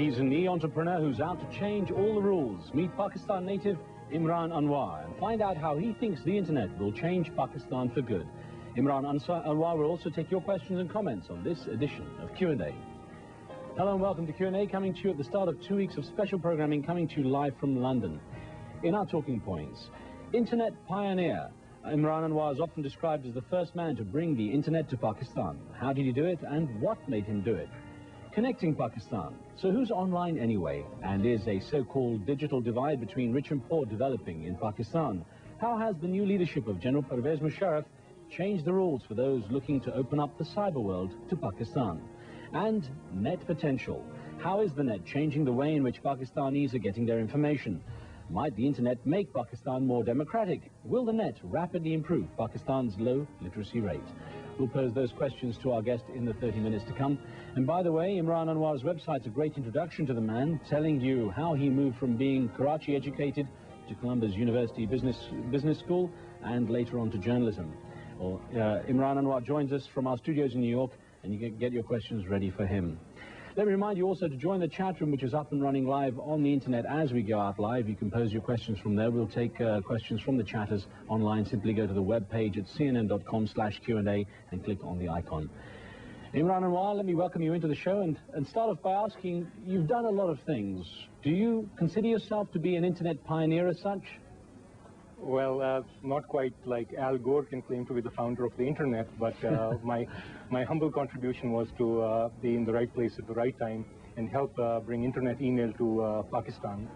He's an e-entrepreneur who's out to change all the rules. Meet Pakistan native Imran Anwar and find out how he thinks the internet will change Pakistan for good. Imran Anwar will also take your questions and comments on this edition of Q&A. Hello and welcome to Q&A, coming to you at the start of 2 weeks of special programming, coming to you live from London. In our talking points, Internet pioneer. Imran Anwar is often described as the first man to bring the internet to Pakistan. How did he do it and what made him do it? Connecting Pakistan. So who's online anyway? And is a so-called digital divide between rich and poor developing in Pakistan? How has the new leadership of General Pervez Musharraf changed the rules for those looking to open up the cyber world to Pakistan? And net potential. How is the net changing the way in which Pakistanis are getting their information? Might the internet make Pakistan more democratic? Will the net rapidly improve Pakistan's low literacy rate? We'll pose those questions to our guest in the 30 minutes to come. And by the way, Imran Anwar's website's a great introduction to the man, telling you how he moved from being Karachi educated to Columbia University Business School and later on to journalism. Imran Anwar joins us from our studios in New York, and you can get your questions ready for him. Let me remind you also to join the chat room, which is up and running live on the internet as we go out live. You can pose your questions from there. We'll take questions from the chatters online. Simply go to the web page at cnn.com/Q&A and click on the icon. Imran Anwar, let me welcome you into the show and start off by asking, you've done a lot of things. Do you consider yourself to be an internet pioneer as such? Well, not quite like Al Gore can claim to be the founder of the internet, but my humble contribution was to be in the right place at the right time and help bring internet email to Pakistan.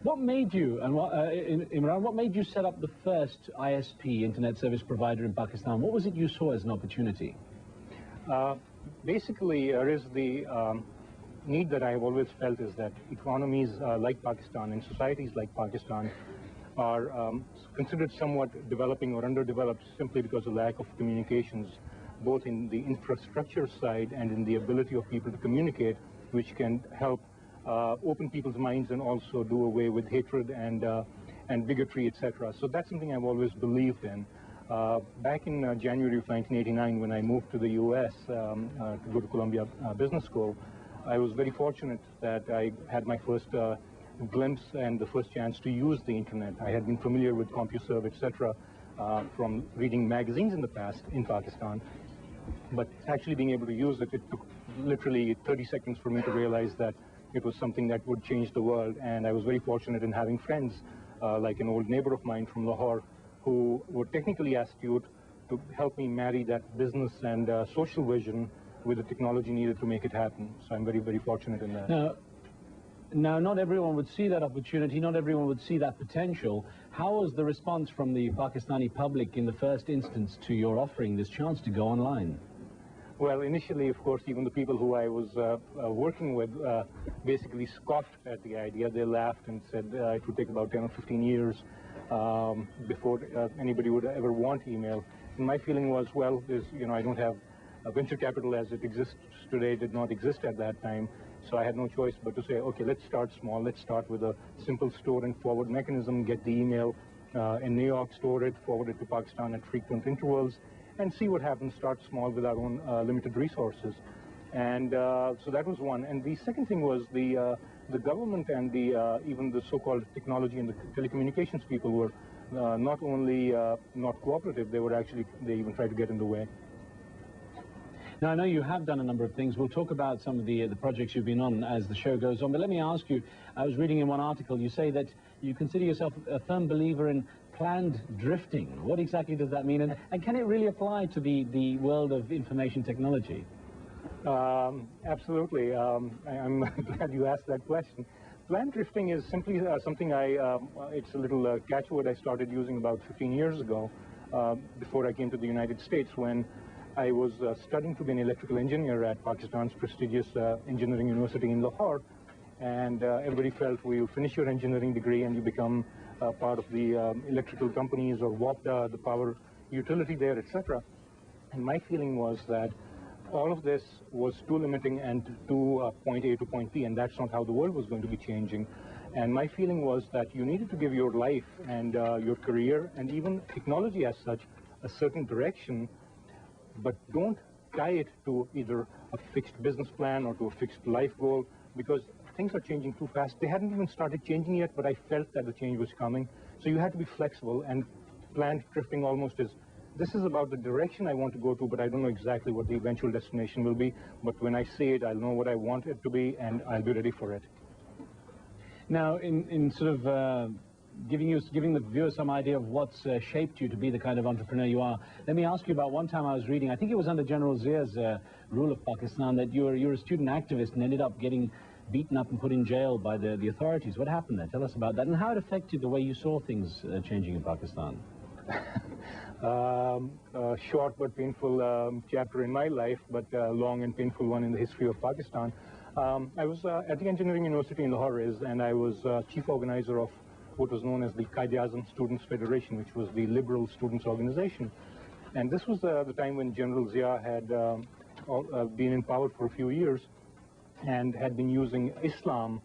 What made you, Imran, what made you set up the first ISP, internet service provider in Pakistan? What was it you saw as an opportunity? Basically, there is the need that I have always felt is that economies like Pakistan and societies like Pakistan are considered somewhat developing or underdeveloped simply because of lack of communications, both in the infrastructure side and in the ability of people to communicate, which can help open people's minds and also do away with hatred and bigotry, etc. So that's something I've always believed in. Back in January of 1989, when I moved to the US to go to Columbia Business School, I was very fortunate that I had my first glimpse and the first chance to use the internet. I had been familiar with CompuServe, etc., from reading magazines in the past in Pakistan, but actually being able to use it, it took literally 30 seconds for me to realize that it was something that would change the world. And I was very fortunate in having friends like an old neighbor of mine from Lahore who were technically astute to help me marry that business and social vision with the technology needed to make it happen. So I'm very, very fortunate in that. Now, not everyone would see that opportunity, not everyone would see that potential. How was the response from the Pakistani public in the first instance to your offering this chance to go online? Well, initially, of course, even the people who I was working with basically scoffed at the idea. They laughed and said it would take about 10 or 15 years before anybody would ever want email. And my feeling was, well, I don't have venture capital as it exists today did not exist at that time, so I had no choice but to say, okay, let's start small. Let's start with a simple store and forward mechanism, get the email in New York, store it, forward it to Pakistan at frequent intervals, and see what happens. Start small with our own limited resources. And so that was one. And the second thing was the government and the even the so-called technology and the telecommunications people were not only not cooperative, they even tried to get in the way. Now, I know you have done a number of things. We'll talk about some of the projects you've been on as the show goes on. But let me ask you, I was reading in one article, you say that you consider yourself a firm believer in planned drifting. What exactly does that mean? And can it really apply to the world of information technology? Absolutely. I'm glad you asked that question. Planned drifting is simply something it's a little catchword I started using about 15 years ago, before I came to the United States, when I was studying to be an electrical engineer at Pakistan's prestigious engineering university in Lahore, and everybody felt, well, you finish your engineering degree and you become part of the electrical companies or WAPDA, the power utility there, etc. And my feeling was that all of this was too limiting and to point A to point B, and that's not how the world was going to be changing. And my feeling was that you needed to give your life and your career and even technology as such a certain direction, but don't tie it to either a fixed business plan or to a fixed life goal, because things are changing too fast. They hadn't even started changing yet, but I felt that the change was coming. So you had to be flexible, and planned drifting almost is, this is about the direction I want to go to, but I don't know exactly what the eventual destination will be. But when I see it, I'll know what I want it to be, and I'll be ready for it. Now, in sort of giving the viewers some idea of what's shaped you to be the kind of entrepreneur you are, let me ask you about one time I was reading, I think it was under General Zia's rule of Pakistan, that you're a student activist and ended up getting beaten up and put in jail by the authorities. What happened there? Tell us about that, and how it affected the way you saw things changing in Pakistan. A short but painful chapter in my life, but a long and painful one in the history of Pakistan. I was at the Engineering University in Lahore, and I was chief organizer of what was known as the Qaid-e-Azam Students Federation, which was the liberal students organization. And this was the time when General Zia had been in power for a few years and had been using Islam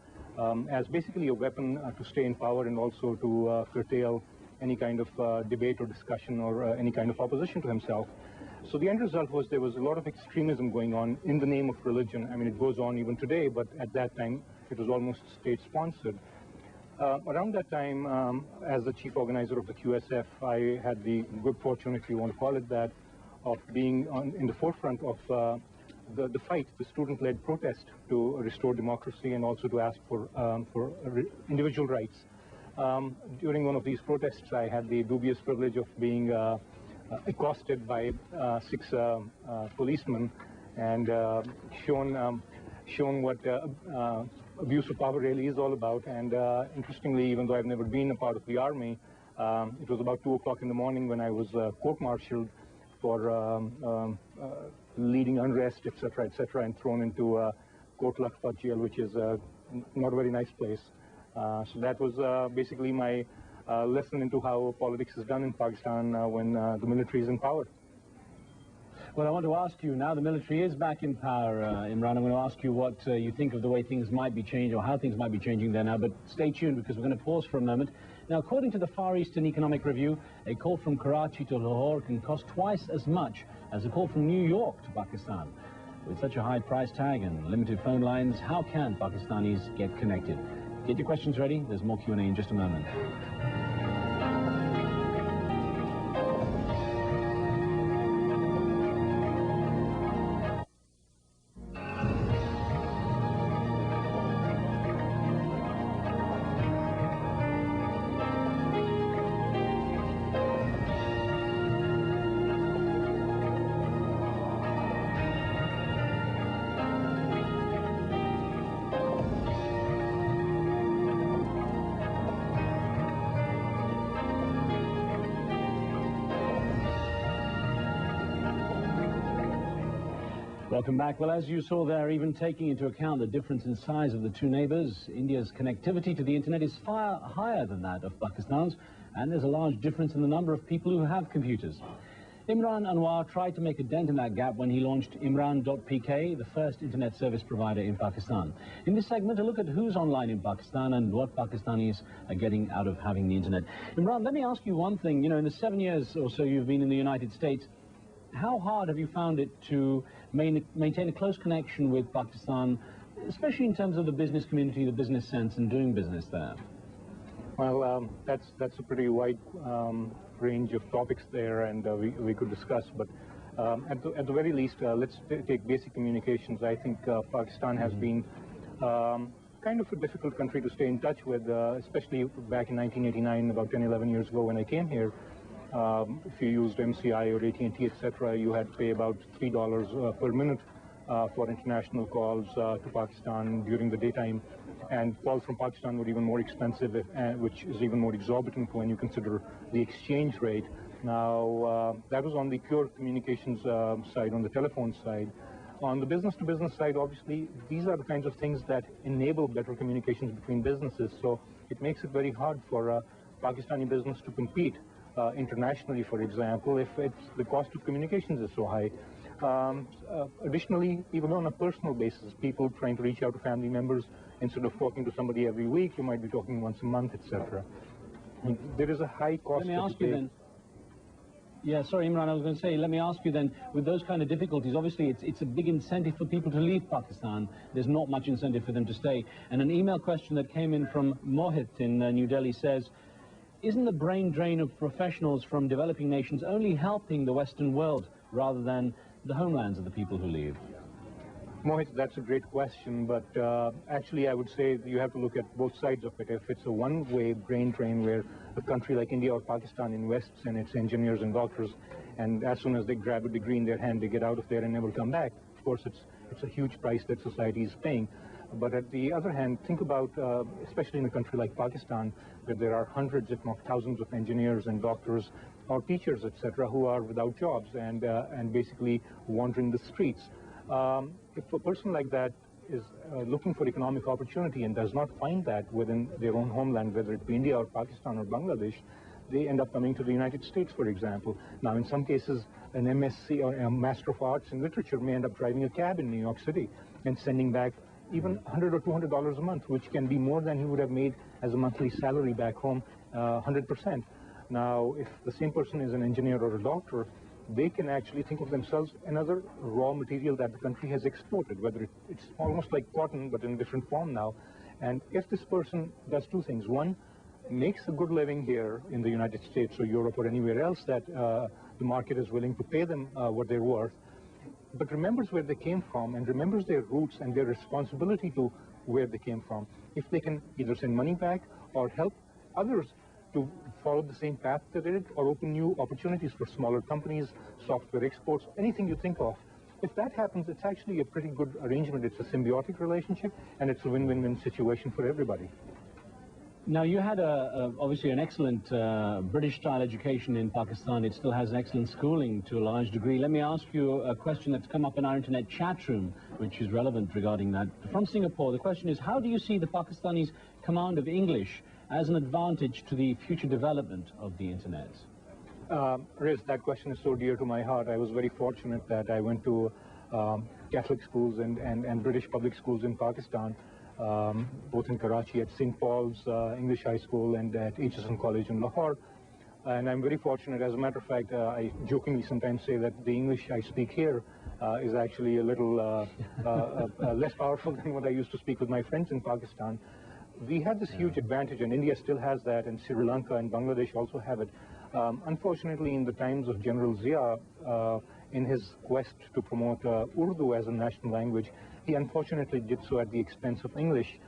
as basically a weapon to stay in power, and also to curtail any kind of debate or discussion or any kind of opposition to himself. So the end result was there was a lot of extremism going on in the name of religion. I mean, it goes on even today, but at that time it was almost state-sponsored. Around that time, as the chief organizer of the QSF, I had the good fortune, if you want to call it that, of being in the forefront of the fight, the student-led protest to restore democracy and also to ask for individual rights. During one of these protests, I had the dubious privilege of being accosted by 6 policemen and shown what abuse of power really is all about. And interestingly, even though I've never been a part of the army, it was about 2 o'clock in the morning when I was court-martialed for leading unrest, etc., and thrown into Kot Lakhpat jail, which is not a very nice place. So that was basically my lesson into how politics is done in Pakistan when the military is in power. Well, I want to ask you, now the military is back in power, Imran, I'm going to ask you what you think of the way things might be changing, or how things might be changing there now, but stay tuned because we're going to pause for a moment. Now, according to the Far Eastern Economic Review, a call from Karachi to Lahore can cost twice as much as a call from New York to Pakistan. With such a high price tag and limited phone lines, how can Pakistanis get connected? Get your questions ready. There's more Q&A in just a moment. Welcome back. Well, as you saw there, even taking into account the difference in size of the two neighbors, India's connectivity to the internet is far higher than that of Pakistan's, and there's a large difference in the number of people who have computers. Imran Anwar tried to make a dent in that gap when he launched Imran.pk, the first internet service provider in Pakistan. In this segment, a look at who's online in Pakistan and what Pakistanis are getting out of having the internet. Imran, let me ask you one thing. You know, in the 7 years or so you've been in the United States, how hard have you found it to maintain a close connection with Pakistan, especially in terms of the business community, the business sense, and doing business there? Well, that's a pretty wide range of topics there, and we could discuss. But at the very least, let's take basic communications. I think Pakistan has been kind of a difficult country to stay in touch with, especially back in 1989, about 10, 11 years ago when I came here. If you used MCI or AT&T, etc., you had to pay about $3 per minute for international calls to Pakistan during the daytime. And calls from Pakistan were even more expensive, which is even more exorbitant when you consider the exchange rate. Now, that was on the pure communications side, on the telephone side. On the business-to-business side, obviously, these are the kinds of things that enable better communications between businesses. So it makes it very hard for Pakistani business to compete internationally, for example, if the cost of communications is so high. Additionally, even on a personal basis, people trying to reach out to family members, instead of talking to somebody every week, you might be talking once a month, etc. There is a high cost. Let me ask you then. Yeah, sorry, Imran, I was going to say, let me ask you then, with those kind of difficulties, obviously it's a big incentive for people to leave Pakistan. There's not much incentive for them to stay. And an email question that came in from Mohit in New Delhi says, isn't the brain drain of professionals from developing nations only helping the Western world rather than the homelands of the people who leave? Mohit, that's a great question, but actually I would say you have to look at both sides of it. If it's a one-way brain drain where a country like India or Pakistan invests in its engineers and doctors, and as soon as they grab a degree in their hand, they get out of there and never come back, of course it's a huge price that society is paying. But at the other hand, think about, especially in a country like Pakistan, where there are hundreds, if not thousands, of engineers and doctors or teachers, etc., who are without jobs and basically wandering the streets. If a person like that is looking for economic opportunity and does not find that within their own homeland, whether it be India or Pakistan or Bangladesh, they end up coming to the United States, for example. Now, in some cases, an MSc or a Master of Arts in Literature may end up driving a cab in New York City and sending back even $100 or $200 a month, which can be more than he would have made as a monthly salary back home, 100%. Now, if the same person is an engineer or a doctor, they can actually think of themselves another raw material that the country has exported, whether it's almost like cotton, but in a different form now. And if this person does two things: one, makes a good living here in the United States or Europe or anywhere else that the market is willing to pay them what they're worth, but remembers where they came from and remembers their roots and their responsibility to where they came from, if they can either send money back or help others to follow the same path that they did, or open new opportunities for smaller companies, software exports, anything you think of. If that happens, it's actually a pretty good arrangement. It's a symbiotic relationship, and it's a win-win-win situation for everybody. Now, you had obviously an excellent British-style education in Pakistan. It still has an excellent schooling to a large degree. Let me ask you a question that's come up in our internet chat room, which is relevant regarding that. From Singapore, the question is, how do you see the Pakistanis' command of English as an advantage to the future development of the internet? Riz, that question is so dear to my heart. I was very fortunate that I went to Catholic schools and British public schools in Pakistan, both in Karachi at St. Paul's English High School and at HSN College in Lahore. And I'm very fortunate. As a matter of fact, I jokingly sometimes say that the English I speak here is actually a little less powerful than what I used to speak with my friends in Pakistan. We had this huge advantage, and India still has that, and Sri Lanka and Bangladesh also have it. Unfortunately, in the times of General Zia, in his quest to promote Urdu as a national language, he unfortunately did so at the expense of English,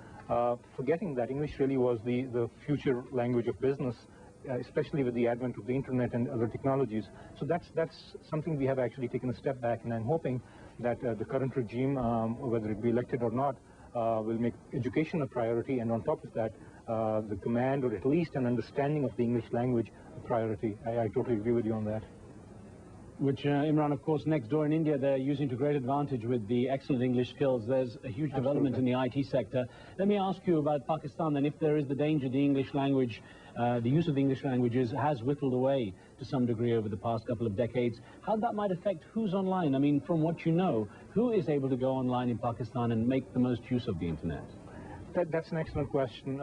forgetting that English really was the future language of business, especially with the advent of the internet and other technologies. So that's something we have actually taken a step back, and I'm hoping that the current regime, whether it be elected or not, will make education a priority, and on top of that, the command or at least an understanding of the English language a priority. I totally agree with you on that. Which, Imran, of course, next door in India, they're using to great advantage with the excellent English skills. There's a huge development in the IT sector. Let me ask you about Pakistan, and if there is the danger the English language, the use of the English languages has whittled away to some degree over the past couple of decades, how that might affect who's online. I mean, from what you know, who is able to go online in Pakistan and make the most use of the internet? That's an excellent question.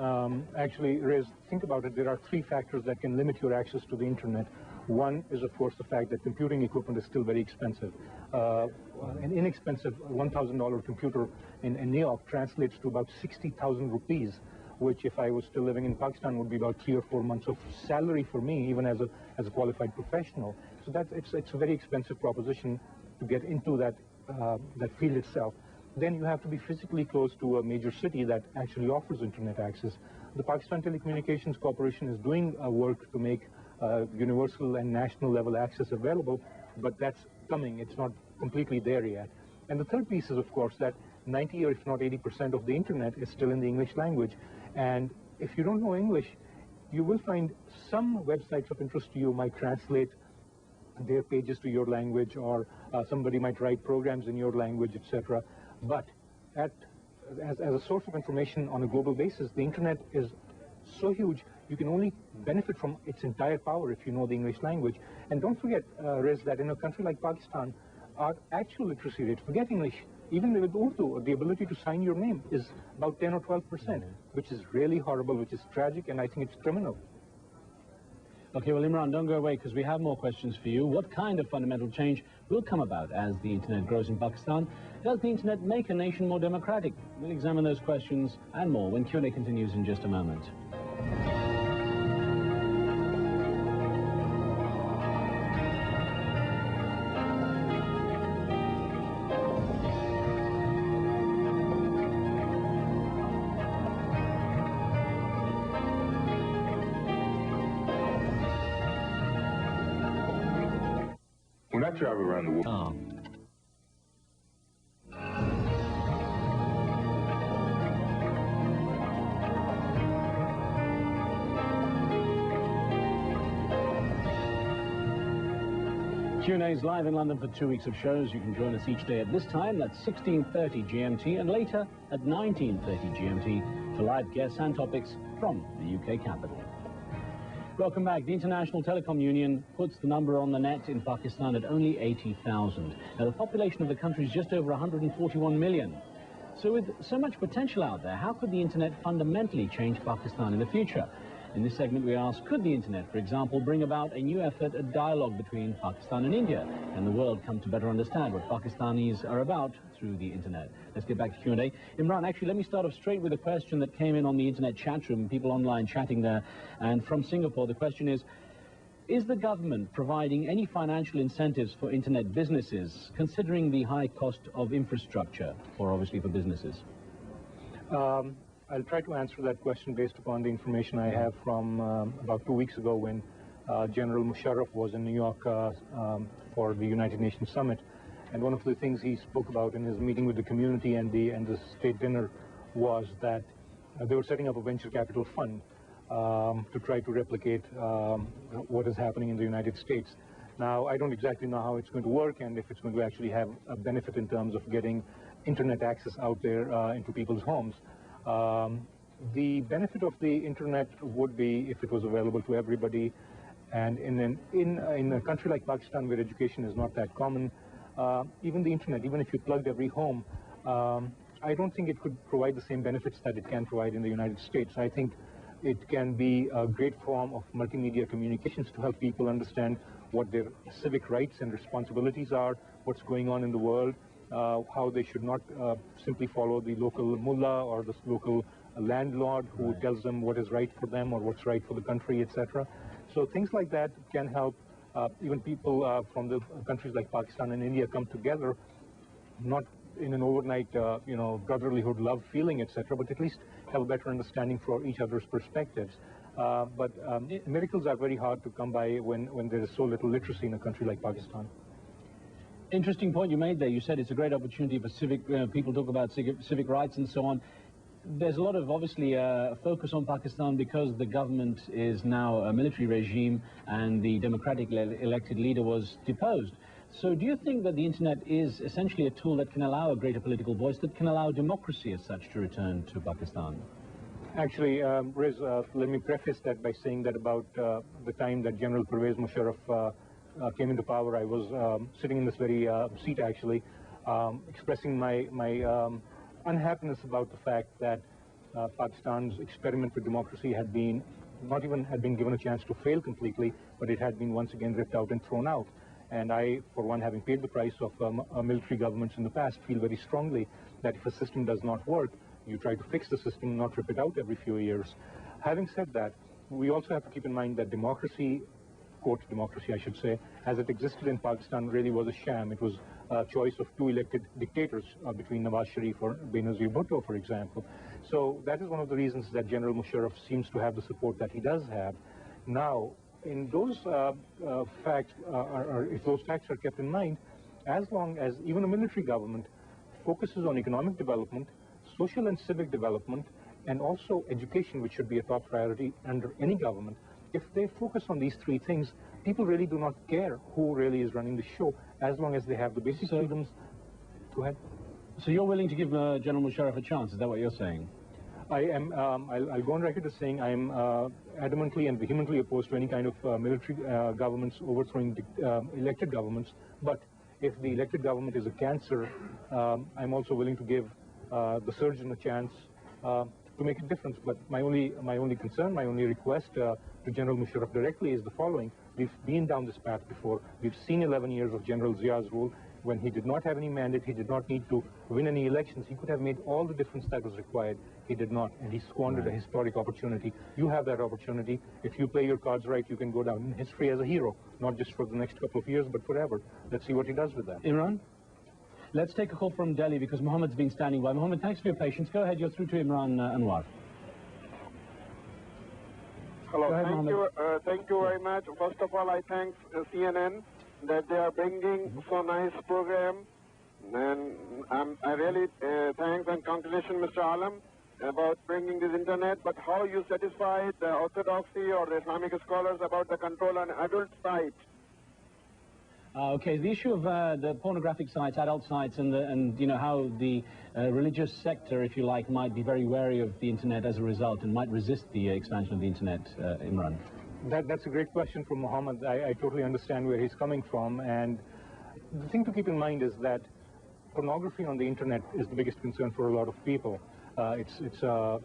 Actually, Riz, think about it. There are three factors that can limit your access to the internet. One is, of course, the fact that computing equipment is still very expensive. An inexpensive $1,000 computer in New York translates to about 60,000 rupees, which, if I was still living in Pakistan, would be about 3 or 4 months of salary for me, even as a qualified professional. So it's a very expensive proposition to get into that field itself. Then you have to be physically close to a major city that actually offers internet access. The Pakistan Telecommunications Corporation is doing work to make universal and national level access available, but that's coming. It's not completely there yet. And the third piece is, of course, that 90 or if not 80% of the internet is still in the English language. And if you don't know English, you will find some websites of interest to you might translate their pages to your language, or somebody might write programs in your language, etc. But as a source of information on a global basis, the internet is so huge, you can only benefit from its entire power if you know the English language. And don't forget, Riz, that in a country like Pakistan, our actual literacy rate, forget English, even with Urdu, the ability to sign your name is about 10 or 12%, which is really horrible, which is tragic, and I think it's criminal. Okay, well, Imran, don't go away because we have more questions for you. What kind of fundamental change will come about as the internet grows in Pakistan? Does the internet make a nation more democratic? We'll examine those questions and more when Q&A continues in just a moment. When I travel around the world, Q&A is live in London for 2 weeks of shows. You can join us each day at this time. That's 16:30 GMT, and later at 19:30 GMT for live guests and topics from the UK capital. Welcome back. The International Telecom Union puts the number on the net in Pakistan at only 80,000. Now, the population of the country is just over 141 million. So with so much potential out there, how could the internet fundamentally change Pakistan in the future? In this segment, we ask, could the internet, for example, bring about a new effort, a dialogue between Pakistan and India, and the world come to better understand what Pakistanis are about through the internet? Let's get back to Q&A. Imran, actually, let me start off straight with a question that came in on the internet chat room, people online chatting there. And from Singapore, the question is the government providing any financial incentives for internet businesses, considering the high cost of infrastructure, or obviously for businesses? I'll try to answer that question based upon the information I have from about 2 weeks ago when General Musharraf was in New York for the United Nations Summit. And one of the things he spoke about in his meeting with the community and the state dinner was that they were setting up a venture capital fund to try to replicate what is happening in the United States. Now, I don't exactly know how it's going to work and if it's going to actually have a benefit in terms of getting internet access out there into people's homes. The benefit of the internet would be if it was available to everybody, and in a country like Pakistan where education is not that common, even the internet, even if you plugged every home, I don't think it could provide the same benefits that it can provide in the United States. I think it can be a great form of multimedia communications to help people understand what their civic rights and responsibilities are, what's going on in the world, how they should not simply follow the local mullah or the local landlord who tells them what is right for them or what's right for the country, etc. So things like that can help even people from the countries like Pakistan and India come together, not in an overnight, brotherlyhood, love feeling, etc., but at least have a better understanding for each other's perspectives. But miracles are very hard to come by when there is so little literacy in a country like Pakistan. Interesting point you made there. You said it's a great opportunity for civic, people talk about civic rights and so on. There's a lot of, obviously, focus on Pakistan because the government is now a military regime and the democratically elected leader was deposed. So do you think that the internet is essentially a tool that can allow a greater political voice, that can allow democracy as such to return to Pakistan? Actually, Riz, let me preface that by saying that about the time that General Pervez Musharraf came into power, I was sitting in this very seat actually, expressing my unhappiness about the fact that Pakistan's experiment with democracy had been, not even had been given a chance to fail completely, but it had been once again ripped out and thrown out. And I, for one, having paid the price of military governments in the past, feel very strongly that if a system does not work, you try to fix the system, not rip it out every few years. Having said that, we also have to keep in mind that democracy, quote democracy I should say, as it existed in Pakistan really was a sham. It was a choice of two elected dictators between Nawaz Sharif or Benazir Bhutto, for example. So that is one of the reasons that General Musharraf seems to have the support that he does have. Now, in those facts, if those facts are kept in mind, as long as even a military government focuses on economic development, social and civic development, and also education, which should be a top priority under any government, if they focus on these three things, people really do not care who really is running the show, as long as they have the basic freedoms. Go ahead. So you're willing to give General Musharraf a chance, is that what you're saying? I am, I'll go on record as saying I am adamantly and vehemently opposed to any kind of military governments overthrowing elected governments, but if the elected government is a cancer, I'm also willing to give the surgeon a chance to make a difference. But my only concern, my only request to General Musharraf directly is the following. We've been down this path before. We've seen 11 years of General Zia's rule. When he did not have any mandate, he did not need to win any elections. He could have made all the difference that was required. He did not, and he squandered a historic opportunity. You have that opportunity. If you play your cards right, you can go down in history as a hero, not just for the next couple of years, but forever. Let's see what he does with that. Imran? Let's take a call from Delhi because Mohammed's been standing by. Mohammed, thanks for your patience. Go ahead, you're through to Imran Anwar. Hello, ahead, thank you very much. First of all, I thank CNN that they are bringing so nice program, and I really thanks and congratulations, Mr. Alam, about bringing this internet. But how you satisfy the orthodoxy or the Islamic scholars about the control on adult sites? Okay, the issue of the pornographic sites, adult sites, and you know how the religious sector, if you like, might be very wary of the internet as a result and might resist the expansion of the internet, Imran. That's a great question from Mohammed. I totally understand where he's coming from, and the thing to keep in mind is that pornography on the internet is the biggest concern for a lot of people. It's a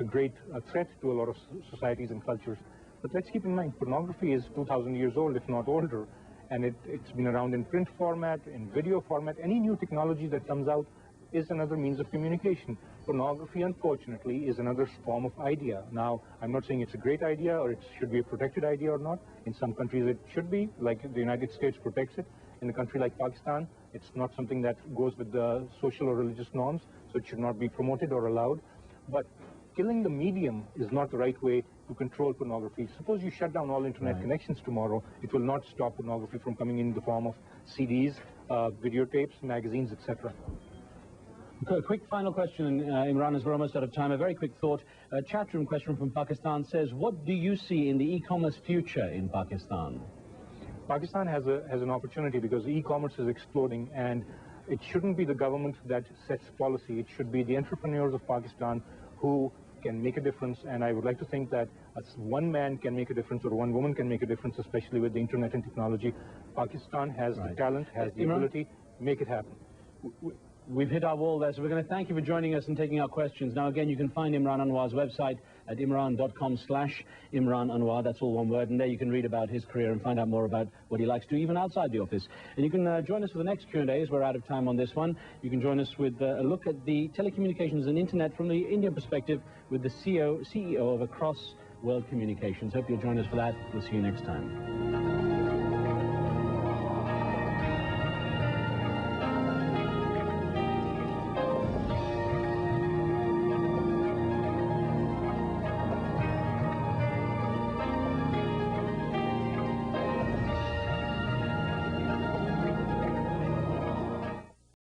great threat to a lot of societies and cultures. But let's keep in mind, pornography is 2,000 years old, if not older. And it's been around in print format, in video format. Any new technology that comes out is another means of communication. Pornography, unfortunately, is another form of idea. Now, I'm not saying it's a great idea or it should be a protected idea or not. In some countries it should be, like the United States protects it. In a country like Pakistan, it's not something that goes with the social or religious norms, so it should not be promoted or allowed. But killing the medium is not the right way to control pornography. Suppose you shut down all internet connections tomorrow, it will not stop pornography from coming in the form of CDs, videotapes, magazines, etc. A quick final question, Imran, as we're almost out of time. A very quick thought. A chat room question from Pakistan says, what do you see in the e-commerce future in Pakistan? Pakistan has an opportunity because e-commerce is exploding, and it shouldn't be the government that sets policy. It should be the entrepreneurs of Pakistan who can make a difference, and I would like to think that one man can make a difference or one woman can make a difference, especially with the internet and technology. Pakistan has the talent, has the ability to make it happen. We've hit our wall there, so we're going to thank you for joining us and taking our questions. Now, again, you can find Imran Anwar's website at imran.com/Imran Anwar. That's all one word, and there you can read about his career and find out more about what he likes to do, even outside the office. And you can join us for the next Q&A, as we're out of time on this one. You can join us with a look at the telecommunications and internet from the Indian perspective with the CEO of Across World Communications. Hope you'll join us for that. We'll see you next time.